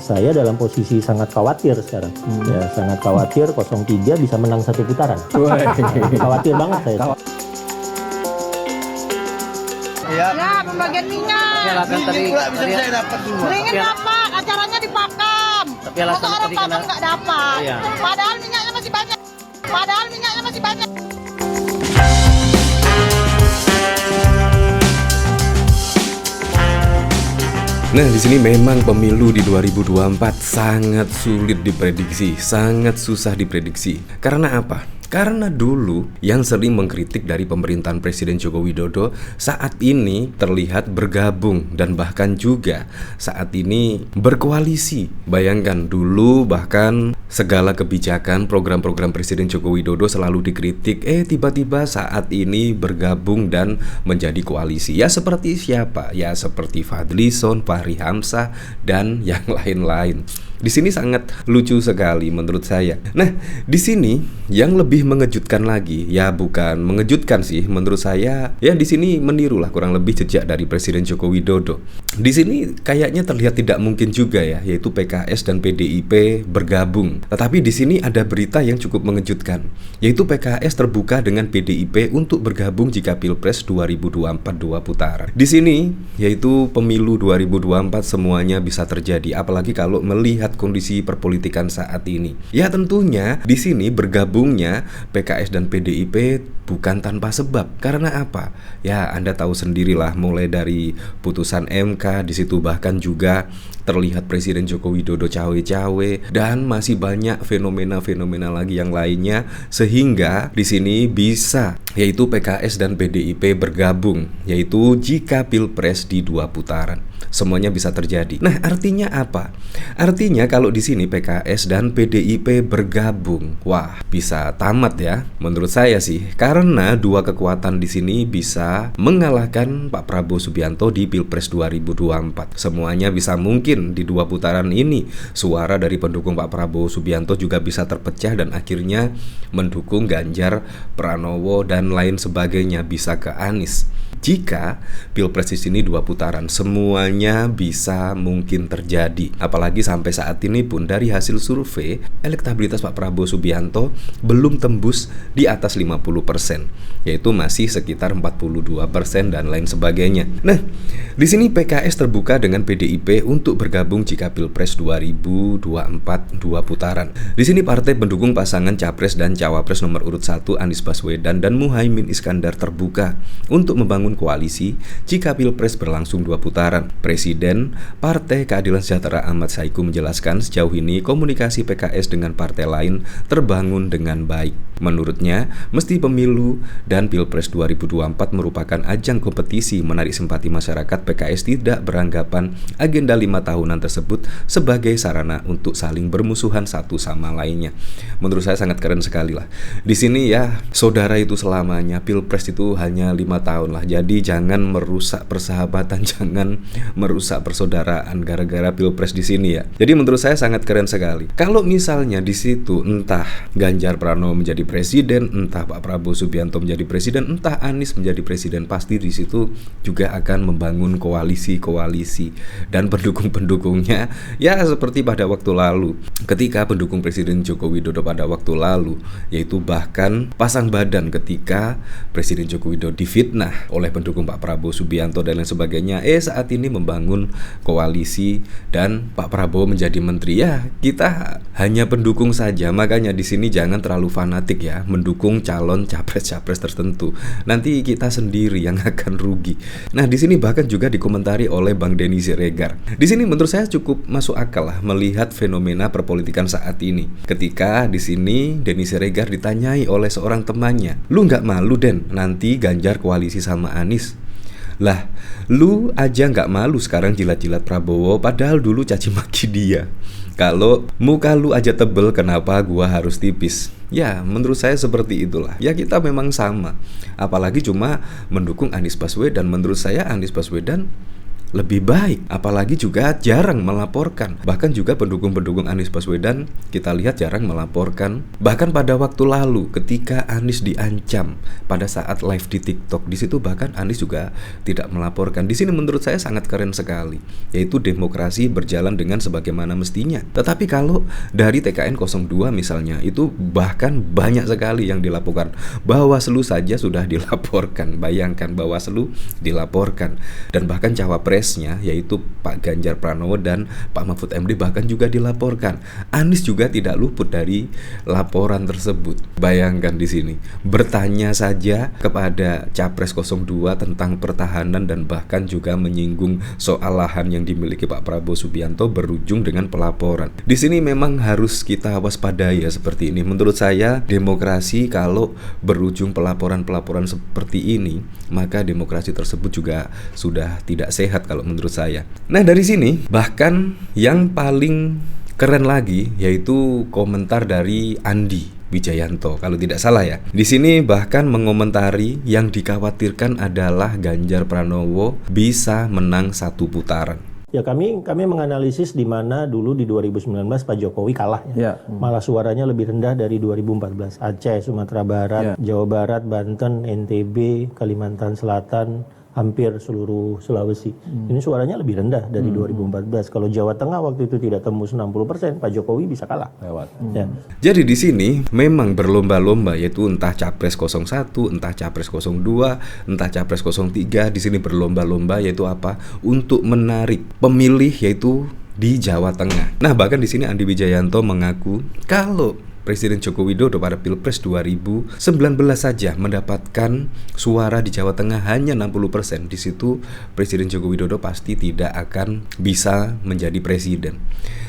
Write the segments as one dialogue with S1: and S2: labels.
S1: saya dalam posisi sangat khawatir sekarang. Ya, sangat khawatir 03 bisa menang 1 putaran. Khawatir banget saya.
S2: Ya, pembagian minyak.
S3: Silakan tadi.
S2: Saya dapat semua. Beringin dapat, acaranya di Pakam.
S3: Tapi alasan
S2: masa orang
S3: tadi
S2: Pakam
S3: karena-
S2: nggak dapat.
S3: Iya.
S2: Padahal minyaknya masih banyak.
S4: Nah, di sini memang pemilu di 2024 sangat sulit diprediksi, sangat susah diprediksi. Karena apa? Karena dulu yang sering mengkritik dari pemerintahan Presiden Joko Widodo saat ini terlihat bergabung dan bahkan juga saat ini berkoalisi. Bayangkan dulu bahkan segala kebijakan program-program Presiden Joko Widodo selalu dikritik, tiba-tiba saat ini bergabung dan menjadi koalisi. Ya seperti siapa? Ya seperti Fadlizon, Fahri Hamzah dan yang lain-lain. Di sini sangat lucu sekali menurut saya. Nah, di sini yang lebih mengejutkan lagi, ya bukan mengejutkan sih menurut saya, ya di sini menirulah kurang lebih jejak dari Presiden Joko Widodo. Di sini kayaknya terlihat tidak mungkin juga ya, yaitu PKS dan PDIP bergabung. Tetapi di sini ada berita yang cukup mengejutkan, yaitu PKS terbuka dengan PDIP untuk bergabung jika Pilpres 2024 2 putaran. Di sini yaitu pemilu 2024 semuanya bisa terjadi, apalagi kalau melihat kondisi perpolitikan saat ini. Ya tentunya di sini bergabungnya PKS dan PDIP bukan tanpa sebab. Karena apa? Ya Anda tahu sendirilah, mulai dari putusan MK, di situ bahkan juga terlihat Presiden Joko Widodo cawe-cawe dan masih banyak fenomena-fenomena lagi yang lainnya, sehingga di sini bisa yaitu PKS dan PDIP bergabung, yaitu jika Pilpres di 2 putaran. Semuanya bisa terjadi. Nah, artinya apa? Artinya kalau di sini PKS dan PDIP bergabung, wah, bisa tamat ya menurut saya sih. Karena dua kekuatan di sini bisa mengalahkan Pak Prabowo Subianto di Pilpres 2024. Semuanya bisa mungkin di 2 putaran ini. Suara dari pendukung Pak Prabowo Subianto juga bisa terpecah dan akhirnya mendukung Ganjar Pranowo dan lain sebagainya, bisa ke Anies. Jika Pilpres di sini 2 putaran, semuanya bisa mungkin terjadi. Apalagi sampai saat ini pun dari hasil survei, elektabilitas Pak Prabowo Subianto belum tembus di atas 50%, yaitu masih sekitar 42% dan lain sebagainya. Nah, di sini PKS terbuka dengan PDIP untuk bergabung jika Pilpres 2024 2 putaran. Di sini partai pendukung pasangan Capres dan Cawapres nomor urut 1 Anies Baswedan dan Muhaimin Iskandar terbuka untuk membangun koalisi jika Pilpres berlangsung 2 putaran. Presiden Partai Keadilan Sejahtera Ahmad Saiku menjelaskan sejauh ini komunikasi PKS dengan partai lain terbangun dengan baik. Menurutnya, mesti pemilu dan Pilpres 2024 merupakan ajang kompetisi menarik simpati masyarakat. PKS tidak beranggapan agenda 5 tahunan tersebut sebagai sarana untuk saling bermusuhan satu sama lainnya. Menurut saya sangat keren sekali lah. Di sini ya, saudara itu selamanya, Pilpres itu hanya 5 tahun lah. Jadi jangan merusak persahabatan, jangan merusak persaudaraan gara-gara Pilpres di sini ya. Jadi menurut saya sangat keren sekali. Kalau misalnya di situ entah Ganjar Pranowo menjadi presiden, entah Pak Prabowo Subianto menjadi presiden, entah Anies menjadi presiden, pasti di situ juga akan membangun koalisi-koalisi dan pendukung-pendukungnya ya seperti pada waktu lalu. Ketika pendukung Presiden Joko Widodo pada waktu lalu, yaitu bahkan pasang badan ketika Presiden Joko Widodo difitnah oleh pendukung Pak Prabowo Subianto dan lain sebagainya. Saat ini membangun koalisi dan Pak Prabowo menjadi menteri. Ya, kita hanya pendukung saja. Makanya di sini jangan terlalu fanatik ya mendukung calon capres-capres tertentu. Nanti kita sendiri yang akan rugi. Nah, di sini bahkan juga dikomentari oleh Bang Denny Siregar. Di sini menurut saya cukup masuk akal lah melihat fenomena perpolitikan saat ini. Ketika di sini Denny Siregar ditanyai oleh seorang temannya, "Lu nggak malu Den nanti Ganjar koalisi sama Anies?" Lah, lu aja nggak malu sekarang jilat-jilat Prabowo, padahal dulu caci maki dia. Kalau muka lu aja tebel, kenapa gua harus tipis? Ya, menurut saya seperti itulah. Ya, kita memang sama. Apalagi cuma mendukung Anies Baswedan. Menurut saya Anies Baswedan lebih baik. Apalagi juga jarang melaporkan. Bahkan juga pendukung-pendukung Anies Baswedan kita lihat jarang melaporkan. Bahkan pada waktu lalu ketika Anies diancam pada saat live di TikTok, di situ bahkan Anies juga tidak melaporkan. Di sini menurut saya sangat keren sekali, yaitu demokrasi berjalan dengan sebagaimana mestinya. Tetapi kalau dari TKN 02 misalnya, itu bahkan banyak sekali yang dilaporkan. Bawaslu saja sudah dilaporkan. Bayangkan, Bawaslu dilaporkan. Dan bahkan cawapresnya yaitu Pak Ganjar Pranowo dan Pak Mahfud MD bahkan juga dilaporkan. Anies juga tidak luput dari laporan tersebut. Bayangkan di sini, bertanya saja kepada Capres 02 tentang pertahanan dan bahkan juga menyinggung soal lahan yang dimiliki Pak Prabowo Subianto berujung dengan pelaporan. Di sini memang harus kita waspadai ya seperti ini. Menurut saya demokrasi kalau berujung pelaporan-pelaporan seperti ini, maka demokrasi tersebut juga sudah tidak sehat kalau menurut saya. Nah, dari sini bahkan yang paling keren lagi yaitu komentar dari Andi Wijayanto kalau tidak salah ya. Di sini bahkan mengomentari yang dikhawatirkan adalah Ganjar Pranowo bisa menang satu putaran.
S1: Ya kami menganalisis di mana dulu di 2019 Pak Jokowi kalah ya. Malah suaranya lebih rendah dari 2014. Aceh, Sumatera Barat, Jawa Barat, Banten, NTB, Kalimantan Selatan, hampir seluruh Sulawesi. Ini suaranya lebih rendah dari 2014. Kalau Jawa Tengah waktu itu tidak tembus 60%, Pak Jokowi bisa kalah. Lewat. Ya.
S4: Jadi di sini memang berlomba-lomba, yaitu entah Capres 01, entah Capres 02, entah Capres 03, di sini berlomba-lomba yaitu apa? Untuk menarik pemilih yaitu di Jawa Tengah. Nah, bahkan di sini Andi Wijayanto mengaku kalau Presiden Joko Widodo pada Pilpres 2019 saja mendapatkan suara di Jawa Tengah hanya 60%. Di situ Presiden Joko Widodo pasti tidak akan bisa menjadi presiden.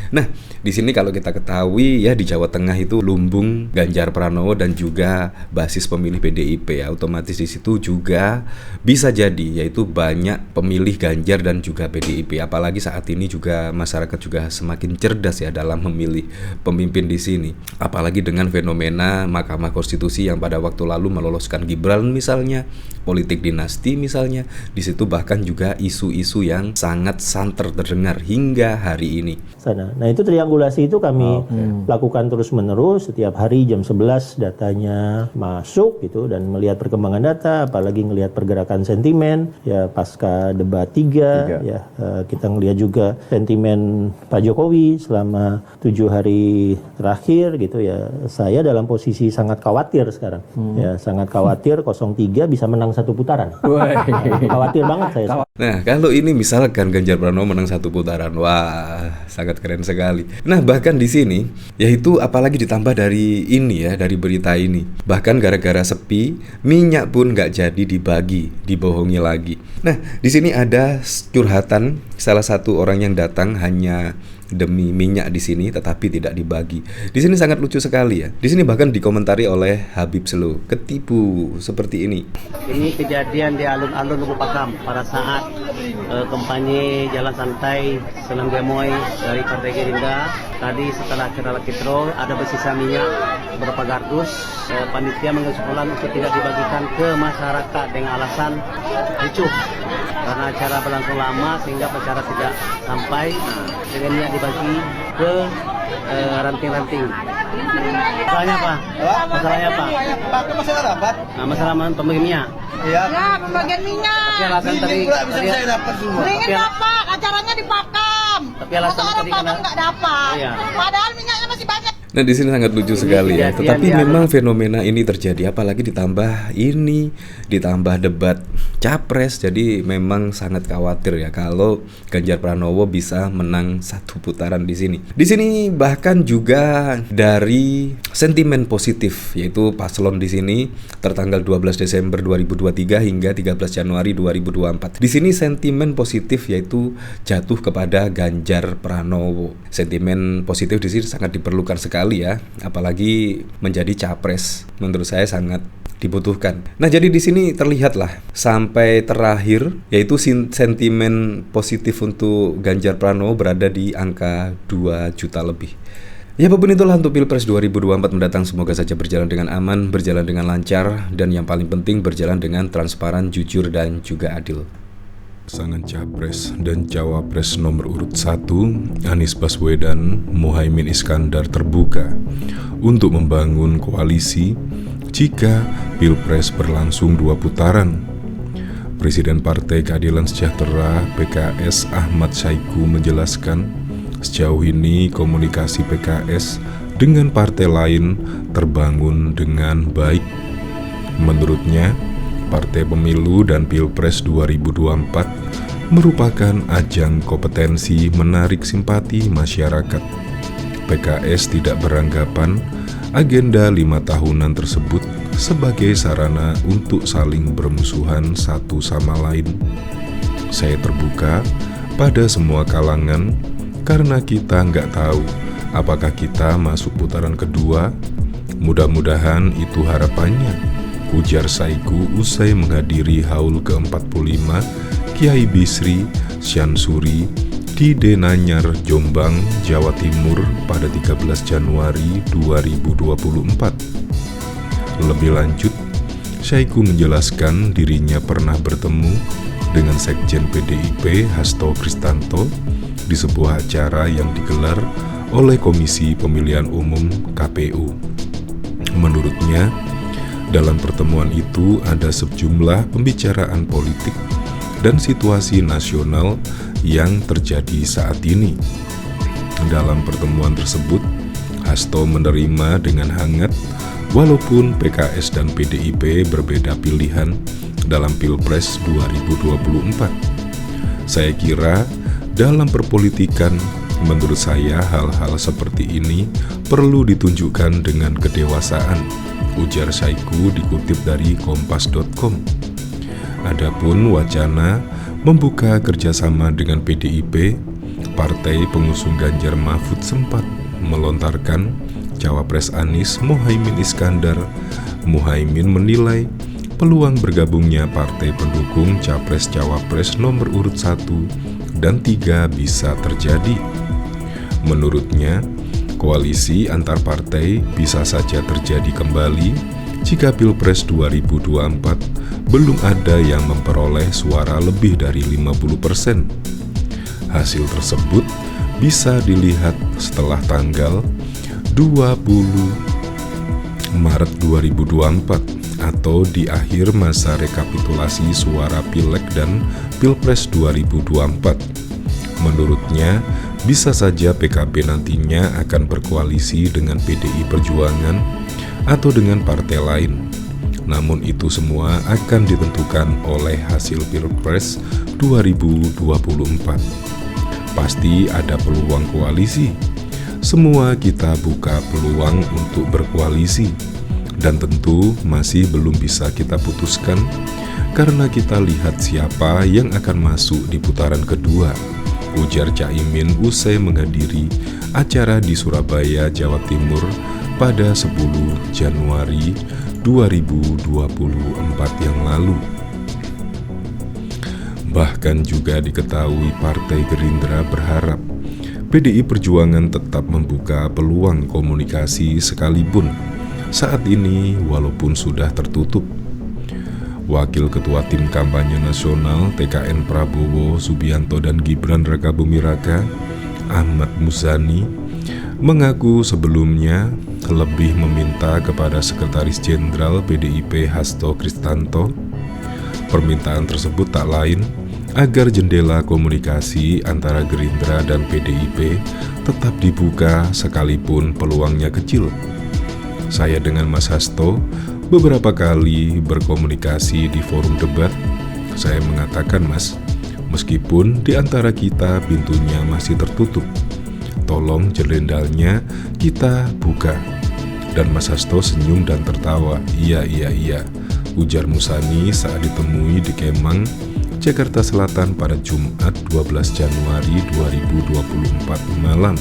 S4: Nah, di sini kalau kita ketahui ya di Jawa Tengah itu lumbung Ganjar Pranowo dan juga basis pemilih PDIP ya, otomatis di situ juga bisa jadi yaitu banyak pemilih Ganjar dan juga PDIP. Apalagi saat ini juga masyarakat juga semakin cerdas ya dalam memilih pemimpin di sini. Apalagi dengan fenomena Mahkamah Konstitusi yang pada waktu lalu meloloskan Gibran misalnya, politik dinasti misalnya, di situ bahkan juga isu-isu yang sangat santer terdengar hingga hari ini.
S1: Nah itu triangulasi itu kami lakukan terus-menerus setiap hari jam 11 datanya masuk gitu dan melihat perkembangan data, apalagi ngelihat pergerakan sentimen ya pasca debat 3. Ya kita ngelihat juga sentimen Pak Jokowi selama 7 hari terakhir gitu ya. Saya dalam posisi sangat khawatir sekarang. Ya sangat khawatir 03 bisa menang satu putaran. Khawatir banget saya.
S4: Nah, kalau ini misalkan Ganjar Pranowo menang satu putaran, wah, sangat keren sekali. Nah, bahkan di sini, yaitu apalagi ditambah dari ini ya, dari berita ini. Bahkan gara-gara sepi, minyak pun nggak jadi dibagi, dibohongi lagi. Nah, di sini ada curhatan salah satu orang yang datang hanya demi minyak di sini tetapi tidak dibagi. Di sini sangat lucu sekali ya. Di sini bahkan dikomentari oleh Habib Selo, ketipu seperti ini.
S3: Ini kejadian di alun-alun Lubuk Pakam pada saat kampanye jalan santai Senam Gemoy dari Partai Gerindra. Tadi setelah kita Kitro ada bersisa minyak beberapa kardus. Panitia mengusulkan untuk tidak dibagikan ke masyarakat dengan alasan ricuh karena acara berlangsung lama sehingga acara tidak sampai. Dengan minyak dibagi ke ranting-ranting. Masalahnya apa? Masalahnya apa?
S2: Masalah dapat.
S3: Nah, masalah pembagi minyak.
S2: Iya. Ya, pembagian minyak.
S3: Tapi alasan tadi
S2: saya dapat semua. Ringin dapat, acaranya di Pakam.
S3: Tapi alasan
S2: orang
S3: tadi
S2: Pakam nggak dapat.
S3: Iya.
S2: Padahal minyaknya masih banyak.
S4: Nah, di sini sangat lucu sekali ya. Tetapi memang fenomena ini terjadi, apalagi ditambah debat capres. Jadi memang sangat khawatir ya kalau Ganjar Pranowo bisa menang satu putaran di sini. Di sini bahkan juga dari sentimen positif, yaitu paslon di sini tertanggal 12 Desember 2023 hingga 13 Januari 2024. Di sini sentimen positif yaitu jatuh kepada Ganjar Pranowo. Sentimen positif di sini sangat diperlukan sekali ya, apalagi menjadi capres. Menurut saya sangat dibutuhkan. Nah, jadi di sini terlihatlah sampai terakhir yaitu sentimen positif untuk Ganjar Pranowo berada di angka 2 juta lebih. Ya, apapun itulah untuk Pilpres 2024 mendatang, semoga saja berjalan dengan aman, berjalan dengan lancar, dan yang paling penting berjalan dengan transparan, jujur, dan juga adil. Pasangan Capres dan Cawapres nomor urut 1, Anies Baswedan, Muhaimin Iskandar terbuka untuk membangun koalisi jika Pilpres berlangsung 2 putaran. Presiden Partai Keadilan Sejahtera PKS Ahmad Saiku menjelaskan, sejauh ini komunikasi PKS dengan partai lain terbangun dengan baik. Menurutnya, Partai Pemilu dan Pilpres 2024 merupakan ajang kompetensi menarik simpati masyarakat. PKS tidak beranggapan agenda 5 tahunan tersebut sebagai sarana untuk saling bermusuhan satu sama lain. Saya terbuka pada semua kalangan karena kita nggak tahu apakah kita masuk putaran kedua. Mudah-mudahan itu harapannya, ujar Saiku usai menghadiri haul ke-45 Kiai Bisri Syansuri di Denanyar, Jombang, Jawa Timur pada 13 Januari 2024. Lebih lanjut, Saiku menjelaskan dirinya pernah bertemu dengan Sekjen PDIP Hasto Kristanto di sebuah acara yang digelar oleh Komisi Pemilihan Umum KPU. Menurutnya, dalam pertemuan itu ada sejumlah pembicaraan politik dan situasi nasional yang terjadi saat ini. Dalam pertemuan tersebut, Hasto menerima dengan hangat walaupun PKS dan PDIP berbeda pilihan dalam Pilpres 2024. Saya kira dalam perpolitikan, menurut saya hal-hal seperti ini perlu ditunjukkan dengan kedewasaan, ujar Saiku dikutip dari kompas.com. Adapun wacana membuka kerjasama dengan PDIP, partai pengusung Ganjar Mahfud sempat melontarkan Cawapres Anies Muhaimin Iskandar. Muhaimin menilai peluang bergabungnya partai pendukung Capres-Cawapres nomor urut 1 dan 3 bisa terjadi. Menurutnya, koalisi antar partai bisa saja terjadi kembali jika Pilpres 2024 belum ada yang memperoleh suara lebih dari 50%. Hasil tersebut bisa dilihat setelah tanggal 20 Maret 2024 atau di akhir masa rekapitulasi suara Pileg dan Pilpres 2024. Menurutnya, bisa saja PKB nantinya akan berkoalisi dengan PDI Perjuangan atau dengan partai lain. Namun itu semua akan ditentukan oleh hasil Pilpres 2024. Pasti ada peluang koalisi. Semua kita buka peluang untuk berkoalisi. Dan tentu masih belum bisa kita putuskan karena kita lihat siapa yang akan masuk di putaran kedua, ujar Caimin usai menghadiri acara di Surabaya, Jawa Timur pada 10 Januari 2024 yang lalu. Bahkan juga diketahui Partai Gerindra berharap PDI Perjuangan tetap membuka peluang komunikasi sekalipun saat ini walaupun sudah tertutup. Wakil Ketua Tim Kampanye Nasional TKN Prabowo Subianto dan Gibran Rakabuming Raka, Ahmad Muzani, mengaku sebelumnya lebih meminta kepada Sekretaris Jenderal PDIP Hasto Kristanto. Permintaan tersebut tak lain agar jendela komunikasi antara Gerindra dan PDIP tetap dibuka sekalipun peluangnya kecil. Saya dengan Mas Hasto beberapa kali berkomunikasi di forum debat. Saya mengatakan, Mas, meskipun di antara kita pintunya masih tertutup, tolong jendela kita buka. Dan Mas Hasto senyum dan tertawa. Iya, ujar Muzani saat ditemui di Kemang, Jakarta Selatan pada Jumat 12 Januari 2024 malam.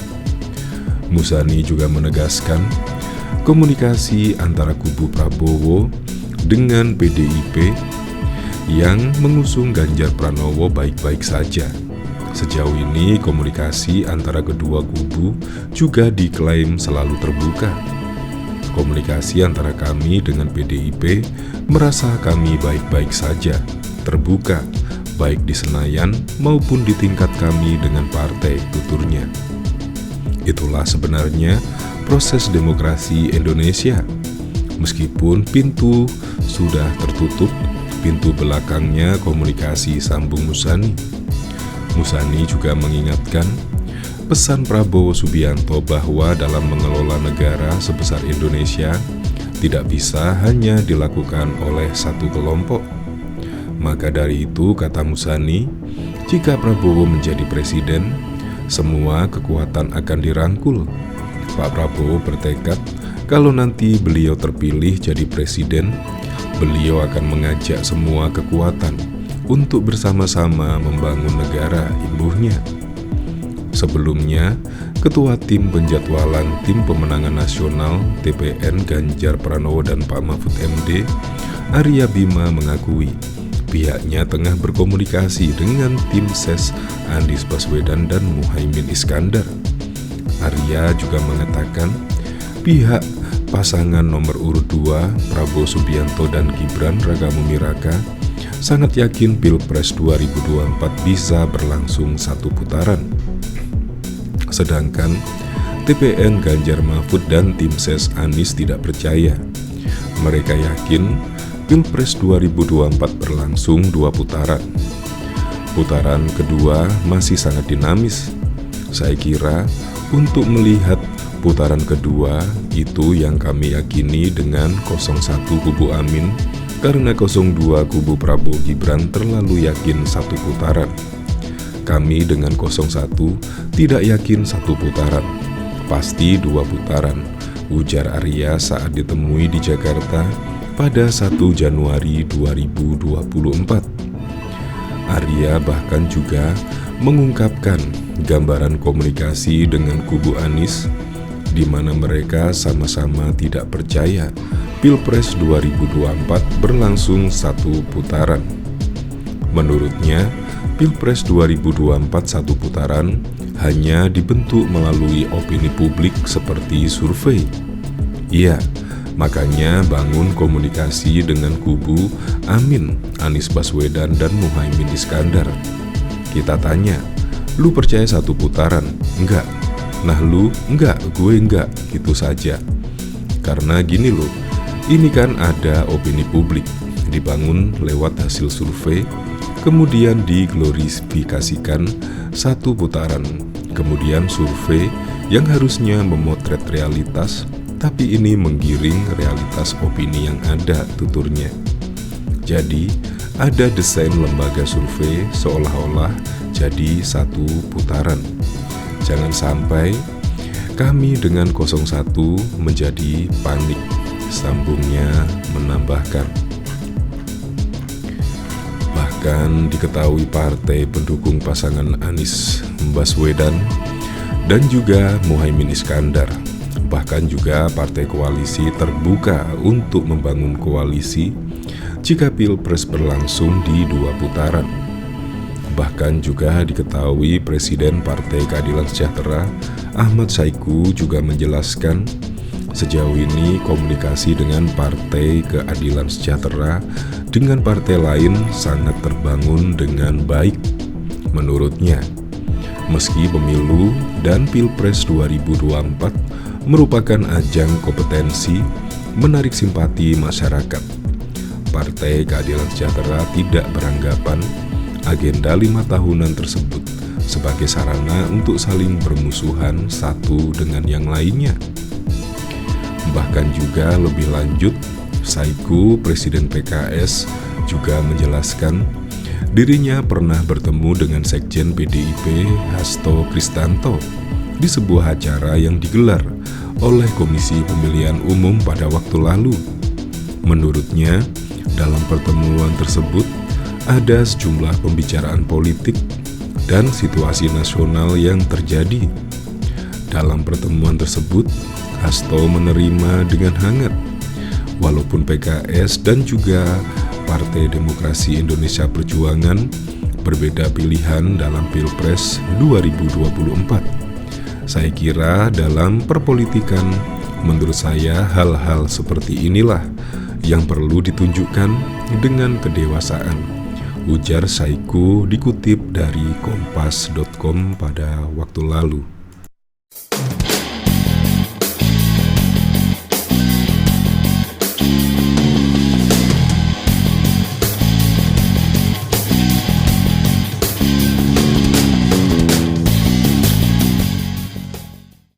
S4: Muzani juga menegaskan komunikasi antara kubu Prabowo dengan PDIP yang mengusung Ganjar Pranowo baik-baik saja. Sejauh ini komunikasi antara kedua kubu juga diklaim selalu terbuka. Komunikasi antara kami dengan PDIP merasa kami baik-baik saja, terbuka,
S5: baik di Senayan maupun di tingkat kami dengan partai, tuturnya. Itulah sebenarnya proses demokrasi Indonesia. Meskipun pintu sudah tertutup, pintu belakangnya komunikasi, sambung Musani. Musani juga mengingatkan pesan Prabowo Subianto bahwa dalam mengelola negara sebesar Indonesia tidak bisa hanya dilakukan oleh satu kelompok. Maka dari itu, kata Musani, jika Prabowo menjadi presiden, semua kekuatan akan dirangkul. Pak Prabowo bertekad kalau nanti beliau terpilih jadi presiden, beliau akan mengajak semua kekuatan untuk bersama-sama membangun negara, imbuhnya. Sebelumnya, Ketua Tim Penjadwalan Tim Pemenangan Nasional TPN Ganjar Pranowo dan Pak Mahfud MD, Arya Bima mengakui pihaknya tengah berkomunikasi dengan tim ses Anies Baswedan dan Muhaimin Iskandar. Arya juga mengatakan pihak pasangan nomor urut 2 Prabowo Subianto dan Gibran Rakabuming Raka sangat yakin Pilpres 2024 bisa berlangsung satu putaran. Sedangkan TPN Ganjar Mahfud dan tim ses Anies tidak percaya. Mereka yakin Pilpres 2024 berlangsung 2 putaran. Putaran kedua masih sangat dinamis. Saya kira untuk melihat putaran kedua itu yang kami yakini dengan 01 kubu Amin, karena 02 kubu Prabowo Gibran terlalu yakin satu putaran. Kami dengan 01 tidak yakin satu putaran, pasti 2 putaran, ujar Arya saat ditemui di Jakarta pada 1 Januari 2024. Arya bahkan juga mengungkapkan gambaran komunikasi dengan kubu Anies, di mana mereka sama-sama tidak percaya Pilpres 2024 berlangsung satu putaran. Menurutnya, Pilpres 2024 satu putaran hanya dibentuk melalui opini publik seperti survei. Iya, makanya bangun komunikasi dengan kubu Amin, Anies Baswedan dan Muhaimin Iskandar. Kita tanya, lu percaya satu putaran? Enggak. Nah lu? Enggak, gue enggak, gitu saja. Karena gini loh, ini kan ada opini publik, dibangun lewat hasil survei, kemudian diglorifikasikan satu putaran, kemudian survei yang harusnya memotret realitas, tapi ini menggiring realitas opini yang ada, tuturnya. Jadi, ada desain lembaga survei seolah-olah jadi satu putaran. Jangan sampai kami dengan 01 menjadi panik, sambungnya menambahkan. Bahkan diketahui partai pendukung pasangan Anies Baswedan dan juga Muhaimin Iskandar, bahkan juga partai koalisi terbuka untuk membangun koalisi jika Pilpres berlangsung di 2 putaran. Bahkan juga diketahui Presiden Partai Keadilan Sejahtera Ahmad Saiku juga menjelaskan sejauh ini komunikasi dengan Partai Keadilan Sejahtera dengan partai lain sangat terbangun dengan baik. Menurutnya, meski pemilu dan Pilpres 2024 merupakan ajang kompetensi menarik simpati masyarakat, Partai Keadilan Sejahtera tidak beranggapan agenda 5 tahunan tersebut sebagai sarana untuk saling bermusuhan satu dengan yang lainnya. Bahkan juga lebih lanjut, Saiku, Presiden PKS, juga menjelaskan dirinya pernah bertemu dengan Sekjen PDIP Hasto Kristanto di sebuah acara yang digelar oleh Komisi Pemilihan Umum pada waktu lalu. Menurutnya, dalam pertemuan tersebut ada sejumlah pembicaraan politik dan situasi nasional yang terjadi. Dalam pertemuan tersebut, Hasto menerima dengan hangat, walaupun PKS dan juga Partai Demokrasi Indonesia Perjuangan berbeda pilihan dalam Pilpres 2024. Saya kira dalam perpolitikan, menurut saya hal-hal seperti inilah yang perlu ditunjukkan dengan kedewasaan ujar Saiku dikutip dari kompas.com pada waktu lalu.